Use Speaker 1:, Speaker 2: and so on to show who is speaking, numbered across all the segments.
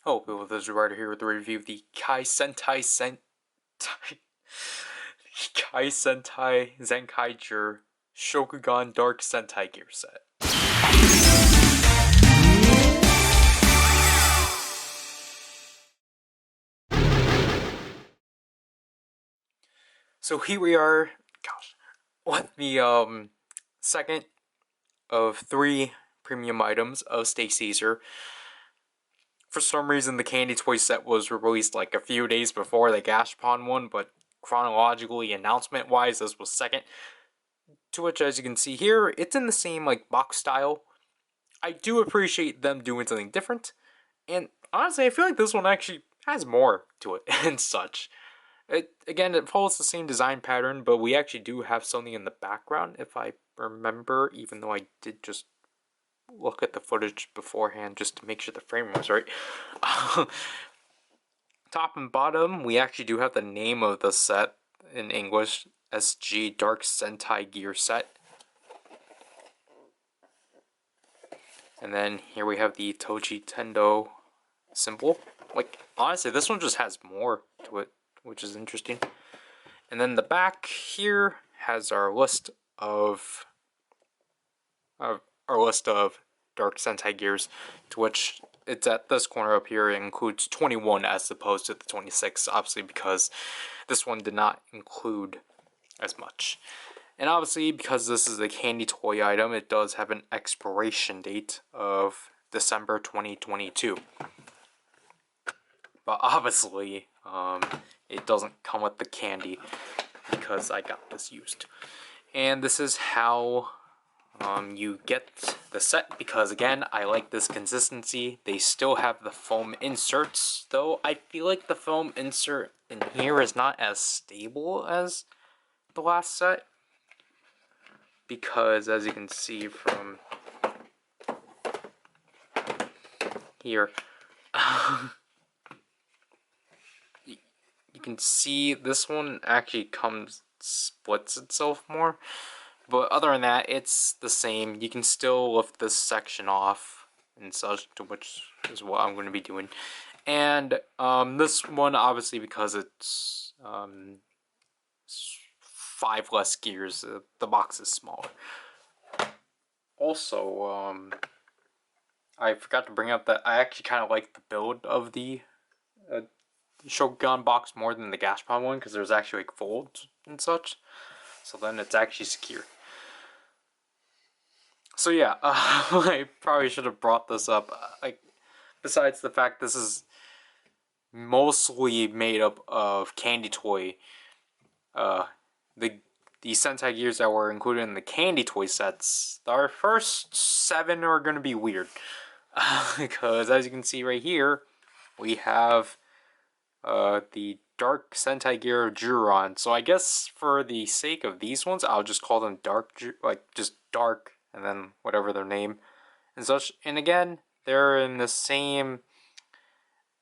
Speaker 1: Hello people, this is Ryder here with a review of the Kikai Sentai Zenkaiger Shokugan Dark Sentai Gear set. So here we are, with the second of 3 premium items of Stay Caesar. For some reason, the candy toy set was released like a few days before the Gashapon one, but chronologically, announcement-wise, this was second. To which, as you can see here, it's in the same like box style. I do appreciate them doing something different, and honestly, I feel like this one actually has more to it and such. It follows the same design pattern, but we actually do have something in the background, if I remember, even though I did just look at the footage beforehand just to make sure the frame was right. Top and bottom, we actually do have the name of the set in English, SG Dark Sentai Gear Set. And then here we have the Tochi Tendo symbol. Like, honestly, this one just has more to it, which is interesting. And then the back here has our list of Dark Sentai gears, to which it's at this corner up here. It includes 21 as opposed to the 26, obviously because this one did not include as much. And obviously, because this is a candy toy item, it does have an expiration date of December 2022. But obviously, it doesn't come with the candy because I got this used. And this is how you get the set, because again, I like this consistency. They still have the foam inserts, though I feel like the foam insert in here is not as stable as the last set. Because as you can see from here, you can see this one actually splits itself more. But other than that, it's the same. You can still lift this section off and such, which is what I'm going to be doing. And this one, obviously, because it's 5 less gears, the box is smaller. Also, I forgot to bring up that I actually kind of like the build of the Shogun box more than the Gashapon one, because there's actually like folds and such. So then it's actually secure. So yeah, I probably should have brought this up. Like, besides the fact this is mostly made up of candy toy, the Sentai gears that were included in the candy toy sets, our first 7 are going to be weird. Because as you can see right here, we have the Dark Sentai Gear of Juron. So I guess for the sake of these ones, I'll just call them Dark, like just Dark, and then whatever their name and such. And again, they're in the same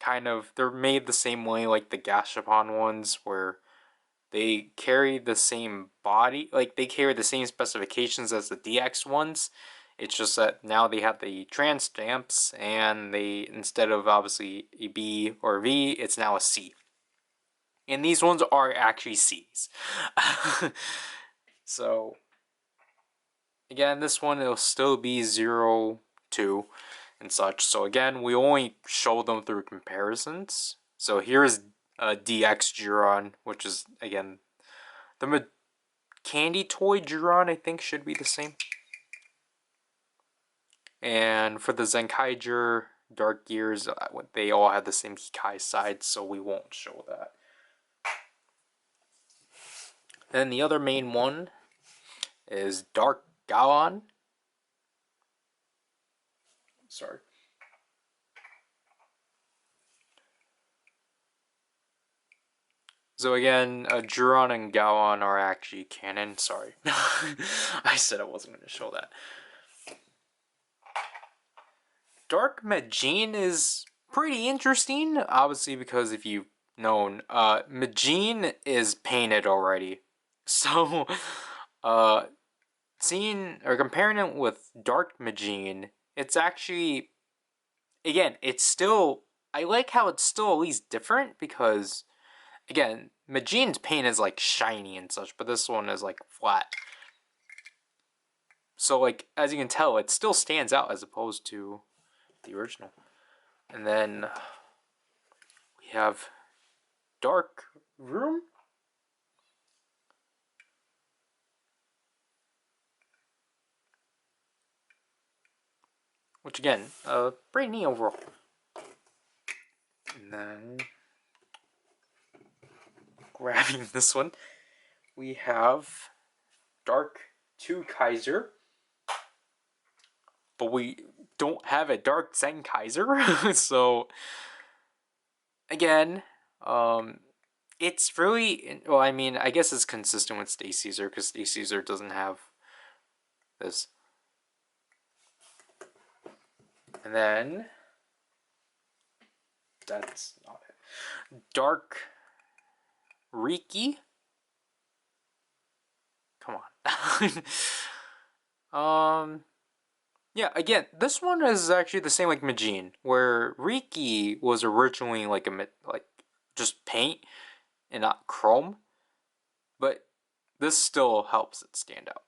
Speaker 1: kind of, they're made the same way like the Gashapon ones, where they carry the same body, like they carry the same specifications as the DX ones. It's just that now they have the trans stamps, and they, instead of obviously a B or a V, it's now a C. And these ones are actually C's. So, again, this one, it'll still be 0, 2, and such. So again, we only show them through comparisons. So here's DX Juron, which is, again, the candy toy Juron, I think, should be the same. And for the Zenkaiger Dark Gears, they all have the same Kikai sides, so we won't show that. Then the other main one is Dark Gaon. Sorry. So again, Juron and Gaon are actually canon. Sorry. I said I wasn't going to show that. Dark Majin is pretty interesting, obviously, because if you've known, Majin is painted already. So, seeing or comparing it with Dark Majin, it's actually, again, it's still I like how it's still at least different because, again, Majin's paint is like shiny and such, but this one is like flat. So like, as you can tell, it still stands out as opposed to the original. And then we have Dark Room. Which again, pretty neat overall. And then grabbing this one, we have Dark 2 Kaiser. But we don't have a Dark Zenkaiger, so again, it's really, well, I mean, I guess it's consistent with Stay Caesar because Stay Caesar doesn't have this. And then that's not it. Dark Riki. Come on. Yeah, again, this one is actually the same like Majin, where Riki was originally like like just paint and not chrome, but this still helps it stand out.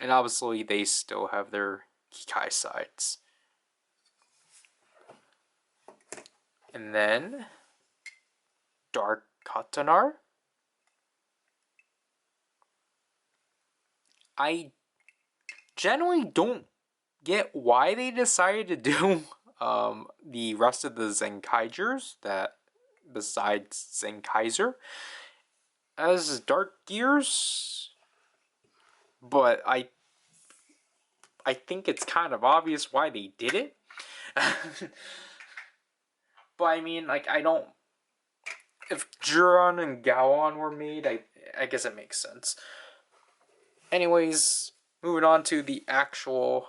Speaker 1: And obviously they still have their Kikai sides. And then Dark Katanar. I generally don't get why they decided to do the rest of the Zenkaigers that besides Zenkaiser as Dark Gears, but I think it's kind of obvious why they did it. But I mean, like, I don't. If Juron and Gowon were made, I guess it makes sense. Anyways, moving on to the actual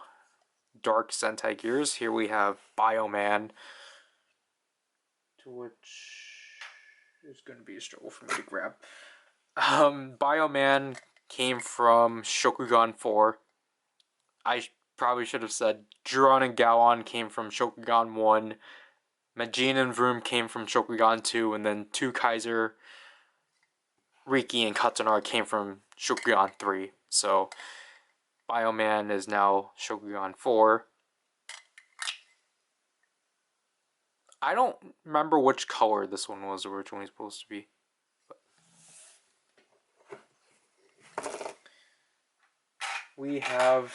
Speaker 1: Dark Sentai Gears. Here we have Bioman, to which is going to be a struggle for me to grab. Bioman came from Shokugan 4. I probably should have said Juron and Gowon came from Shokugan 1. Majin and Vroom came from Shokugan 2, and then 2 Kaiser, Riki, and Katsunar came from Shokugan 3. So, Bioman is now Shokugan 4. I don't remember which color this one was originally supposed to be. We have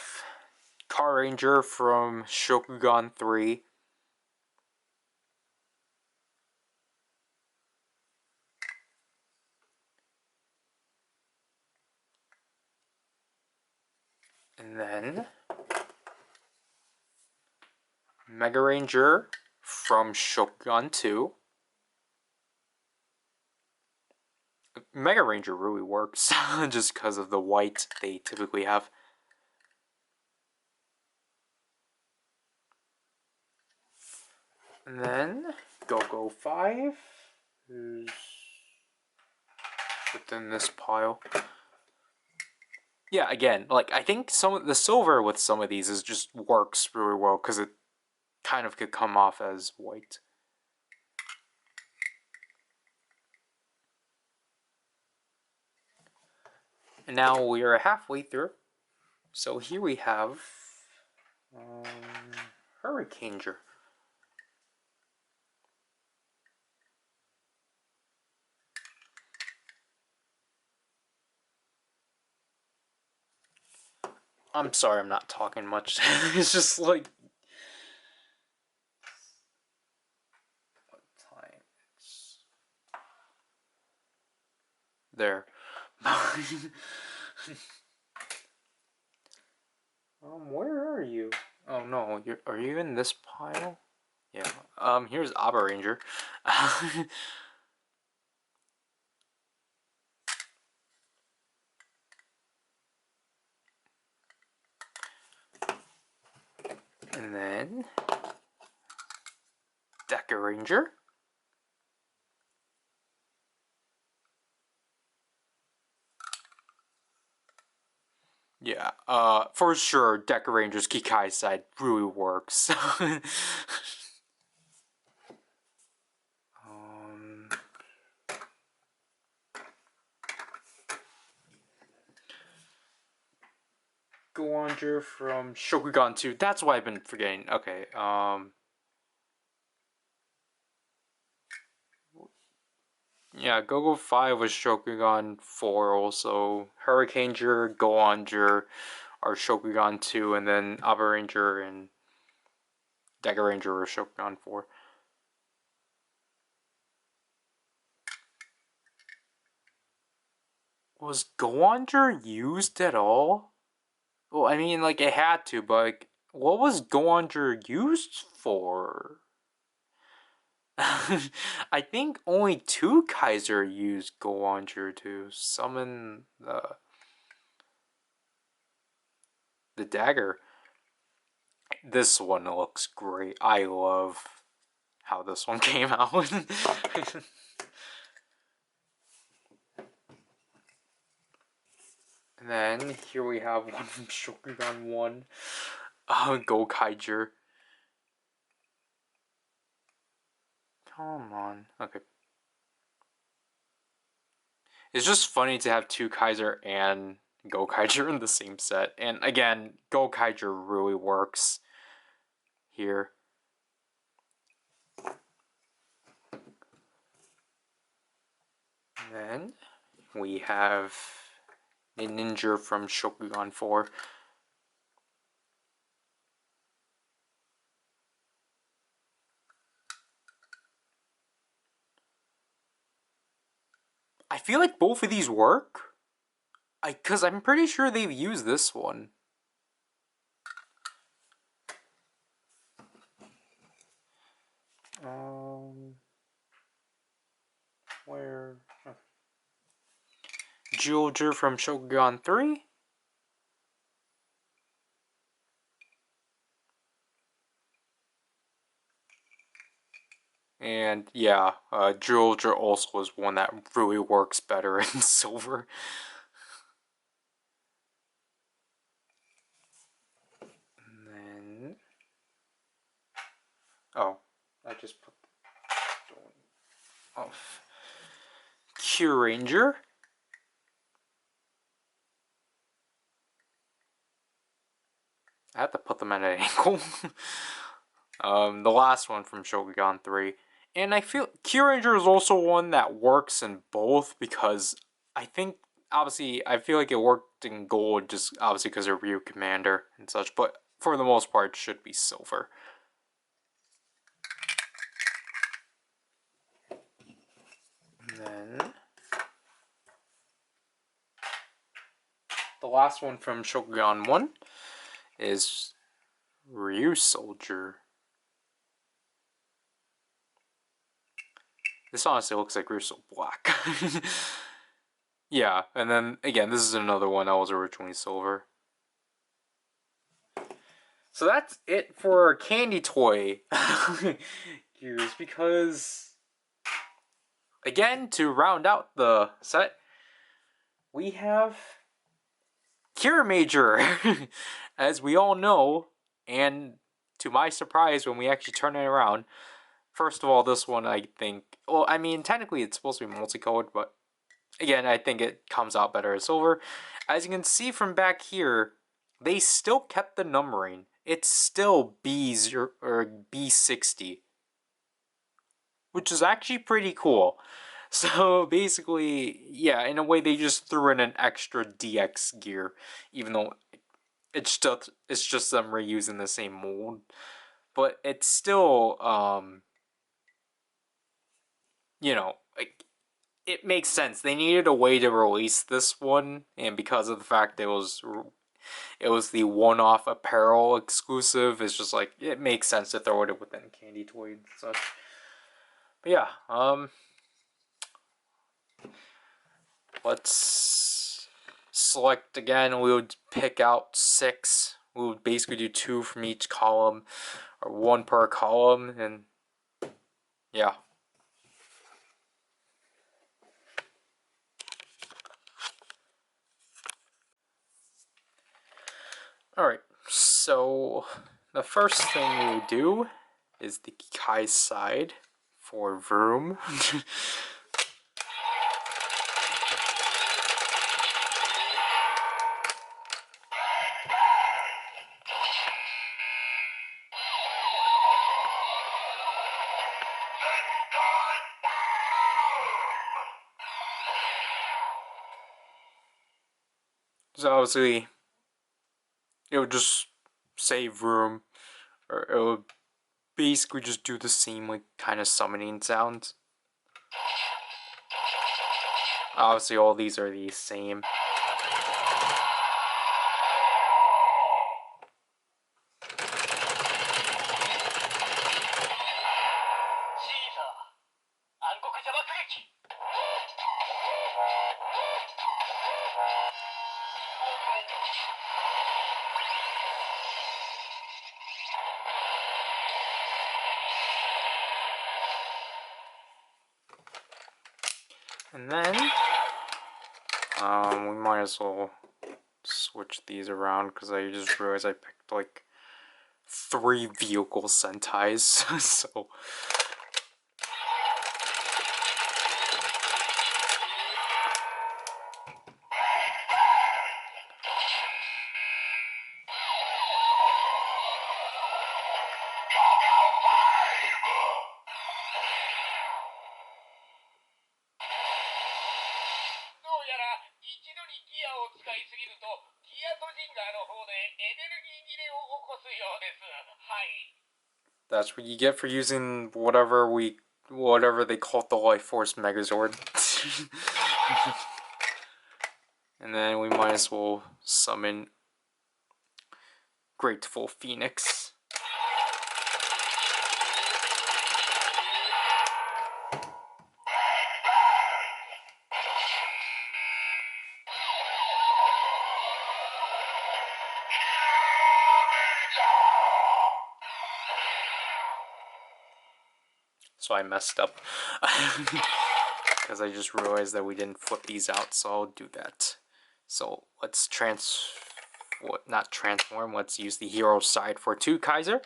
Speaker 1: Car Ranger from Shokugan 3. And then Mega Ranger from Shokugan 2. Mega Ranger really works just because of the white they typically have. And then Go-Go 5 is within this pile. Yeah, again, like, I think some of the silver with some of these is just works really well because it kind of could come off as white. And now we are halfway through. So here we have Hurricaneger. I'm sorry I'm not talking much. It's just like... What time? It's... There. Where are you? Oh no, are you in this pile? Yeah. Here's Abba Ranger. And then Deca Ranger. Yeah, for sure, Deca Ranger's Kikai side really works. Goanger from Shokugan 2. That's why I've been forgetting. Okay, yeah, Gogo 5 was Shokugan 4 also. Hurricaneger, Goanger are Shokugan 2, and then Abaranger and Dagger Ranger are Shokugan 4. Was Goanger used at all? Well, I mean, like, it had to, but, like, what was Goanger used for? I think only 2 Kaiser used Goanger to summon the dagger. This one looks great. I love how this one came out. And then here we have one from Shokugan 1. Gokaiger. Come on. Okay. It's just funny to have 2 Kaiser and Gokaiger in the same set. And again, Gokaiger really works here. And then we have a ninja from Shokugan 4. I feel like both of these work. Because I'm pretty sure they've used this one. Where? Geolger from Shogun 3. And yeah, Geolger also is one that really works better in silver. And then... oh, I just put... oh. Q-Ranger. I have to put them at an angle. The last one from Shogun 3. And I feel Q-Ranger is also one that works in both because I think, obviously, I feel like it worked in gold just obviously because of Ryu Commander and such, but for the most part, it should be silver. And then the last one from Shogun 1 is Ryu Soldier. This honestly looks like Ryu Black. Yeah, and then again, this is another one that was originally silver. So that's it for candy toy gears, because again, to round out the set, we have Kira Major, as we all know, and to my surprise when we actually turn it around, first of all, this one I think, well, I mean, technically it's supposed to be multicolored, but again, I think it comes out better as silver. As you can see from back here, they still kept the numbering. It's still B0 or B60, which is actually pretty cool. So basically, yeah, in a way they just threw in an extra DX gear, even though it's just them reusing the same mold. But it's still, you know, like, it makes sense. They needed a way to release this one, and because of the fact it was the one-off apparel exclusive, it's just like, it makes sense to throw it within Candy Toy and such. But yeah, let's select again. We would pick out 6. We would basically do 2 from each column, or 1 per column, and yeah. Alright, so the first thing we do is the Kikai side for Vroom. So obviously, it would just save room, or it would basically just do the same, like, kind of summoning sounds. Obviously, all these are the same. And then, we might as well switch these around, because I just realized I picked, like, 3 vehicle Sentais, so... That's what you get for using whatever they call the Life Force Megazord. And then we might as well summon Grateful Phoenix. So I messed up. Because I just realized that we didn't flip these out, so I'll do that. So let's not transform, let's use the hero side for 2 Kaiser.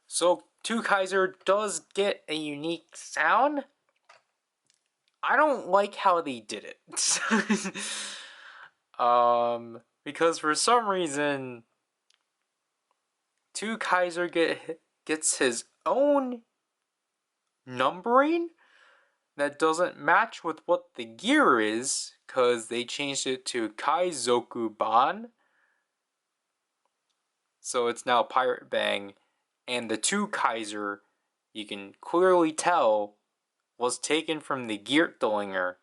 Speaker 1: So 2 Kaiser does get a unique sound. I don't like how they did it. Because for some reason 2 Kaiser gets his own numbering that doesn't match with what the gear is, because they changed it to Kaizoku Ban. So it's now Pirate Bang, and the 2 Kaiser, you can clearly tell, was taken from the Geertlinger.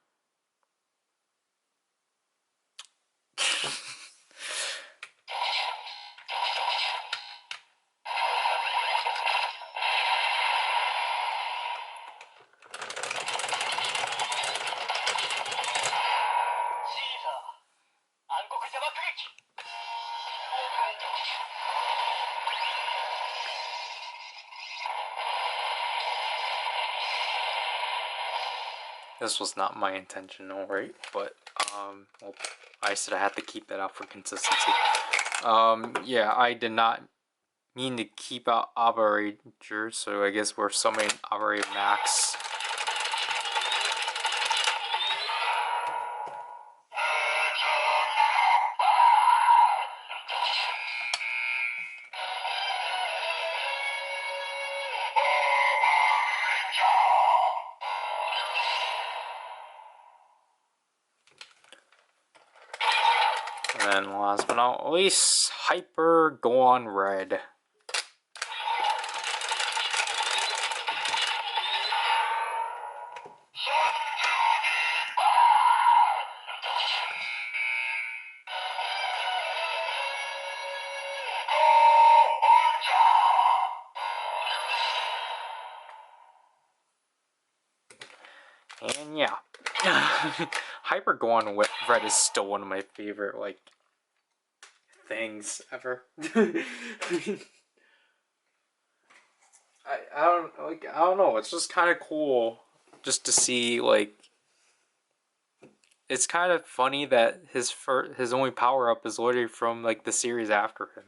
Speaker 1: This was not my intention, alright, but, well, I said I had to keep that out for consistency. Yeah, I did not mean to keep out Operator, so I guess we're summoning Operator Max. And then last but not least, Hyper Gohan Red. And yeah, Hyper Gohan Red is still one of my favorite, like, things ever. I don't know, it's just kind of cool just to see, like, it's kind of funny that his only power up is literally from like the series after him.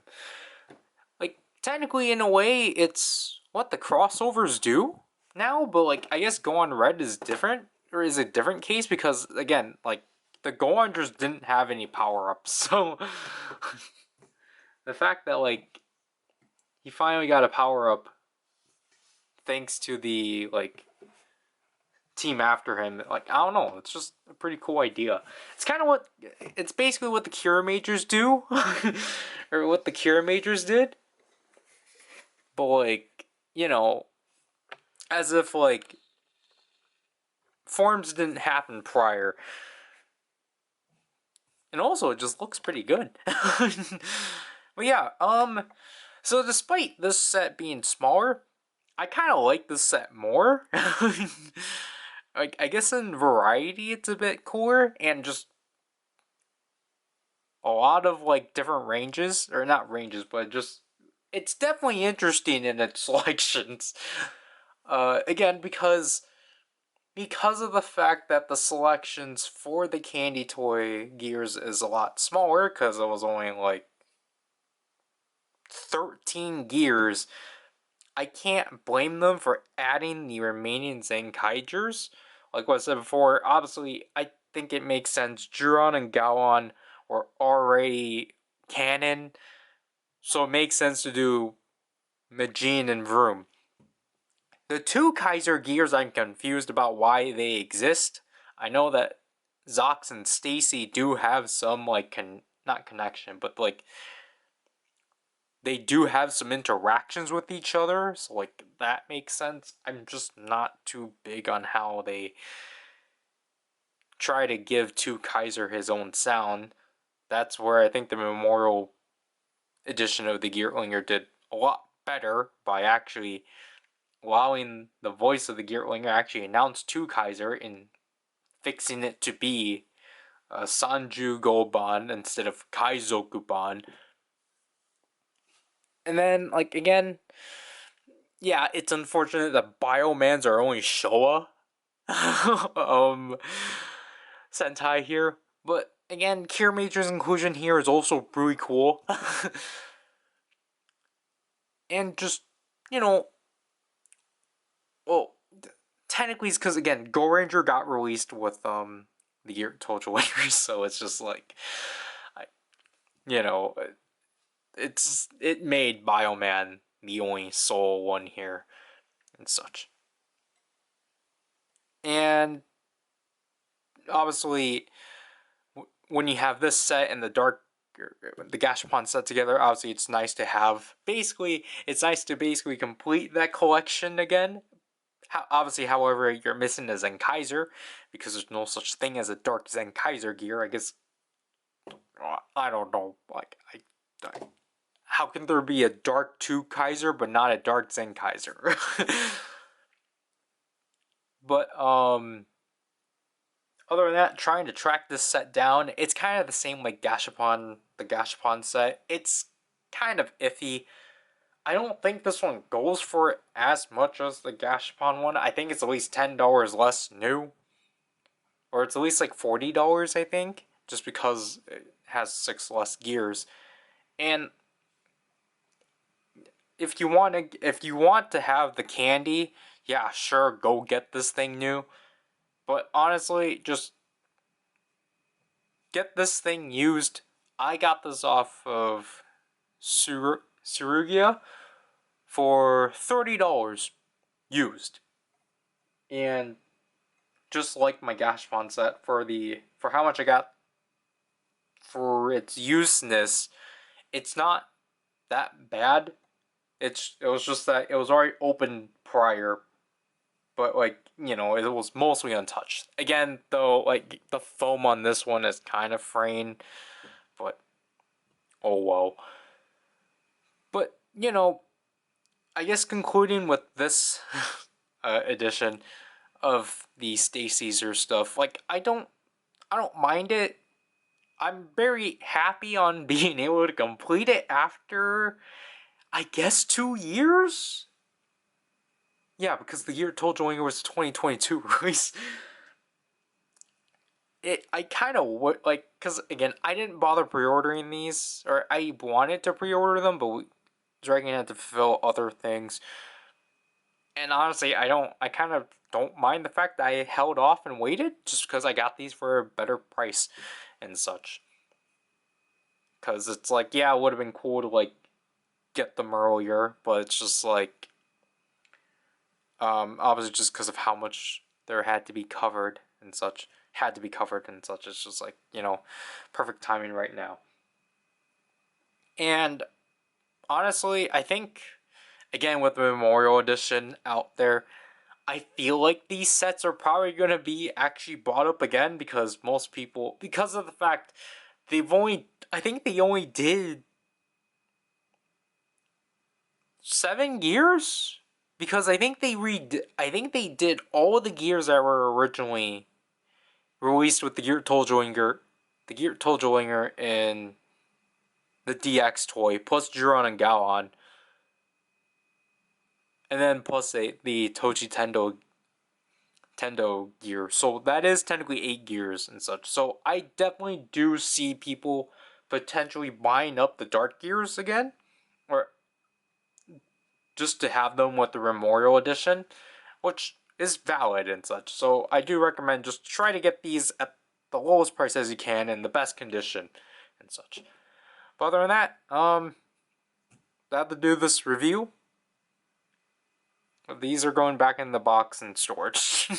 Speaker 1: Like technically, in a way, it's what the crossovers do now, but like I guess Gohan Red is different, or is a different case because again, like the Gohaners didn't have any power ups, so the fact that like he finally got a power up thanks to the like team after him, like I don't know, it's just a pretty cool idea. It's kind of what it's basically what the Cure Majors do, or what the Cure Majors did, but like as if like forms didn't happen prior, and also it just looks pretty good. But yeah, so despite this set being smaller, I kind of like this set more. Like I guess in variety it's a bit cooler, and just a lot of like different ranges, or not ranges, but just it's definitely interesting in its selections. Again, because of the fact that the selections for the Candy Toy gears is a lot smaller, because it was only like 13 gears, I can't blame them for adding the remaining Zenkaigers. Like what I said before, obviously, I think it makes sense. Juron and Gaon were already canon, so it makes sense to do Majin and Vroom. The two Kaiser gears, I'm confused about why they exist. I know that Zox and Stacy do have some, like, not connection, but, like, they do have some interactions with each other, so, like, that makes sense. I'm just not too big on how they try to give two Kaiser his own sound. That's where I think the Memorial edition of the Geartlinger did a lot better by actually allowing the voice of the Geartlinger actually announce to Kaiser and fixing it to be Sanju Goban instead of Kaizokuban. And then, like, again, yeah, it's unfortunate that Biomans are only Showa Sentai here. But again, Cure Major's inclusion here is also really cool. And just, you know, well, technically it's because, again, Go Ranger got released with the Year Total Wingers, so it's just like, you know, it made Bioman the only sole one here and such. And obviously, when you have this set and the Gashapon set together, obviously it's nice to have. Basically, it's nice to basically complete that collection again. Obviously, however, you're missing a Zenkaiser because there's no such thing as a Dark Zenkaiser gear. I guess I don't know. Like how can there be a Dark 2 Kaiser but not a Dark Zenkaiser? But other than that, trying to track this set down, it's kind of the same like Gashapon, the Gashapon set. It's kind of iffy. I don't think this one goes for as much as the Gashapon one. I think it's at least $10 less new. Or it's at least like $40, I think. Just because it has 6 less gears. And if you want to have the candy, yeah, sure, go get this thing new. But honestly, just get this thing used. I got this off of Surugia for $30 used. And just like my Gashapon set, for how much I got for its useness, it's not that bad. It was just that it was already open prior, but like, you know, it was mostly untouched. Again, though, like the foam on this one is kind of fraying, but oh well. But you know, I guess concluding with this edition of the Stay Caesar stuff, like I don't mind it. I'm very happy on being able to complete it after, I guess, 2 years? Yeah, because the year Told Winger was 2022 release. I kind of would like, because again, I didn't bother pre-ordering these, or I wanted to pre-order them, but Dragon had to fulfill other things. And honestly, I kind of don't mind the fact that I held off and waited just because I got these for a better price and such. Because it's like, yeah, it would have been cool to like get them earlier, but it's just like, obviously just because of how much there had to be covered and such, it's just like, perfect timing right now. And honestly, I think, again, with the Memorial Edition out there, I feel like these sets are probably going to be actually bought up again because most people, because of the fact I think they only did 7 gears? Because I think they did all of the gears that were originally released with the Gear Tojoinger in the DX toy, plus Juron and Gaon, and then plus the Tochi Tendo gear. So that is technically 8 gears and such. So I definitely do see people potentially buying up the Dark Gears again, or just to have them with the Memorial Edition, which is valid and such. So I do recommend just try to get these at the lowest price as you can in the best condition and such. But other than that, that to do this review. These are going back in the box in storage.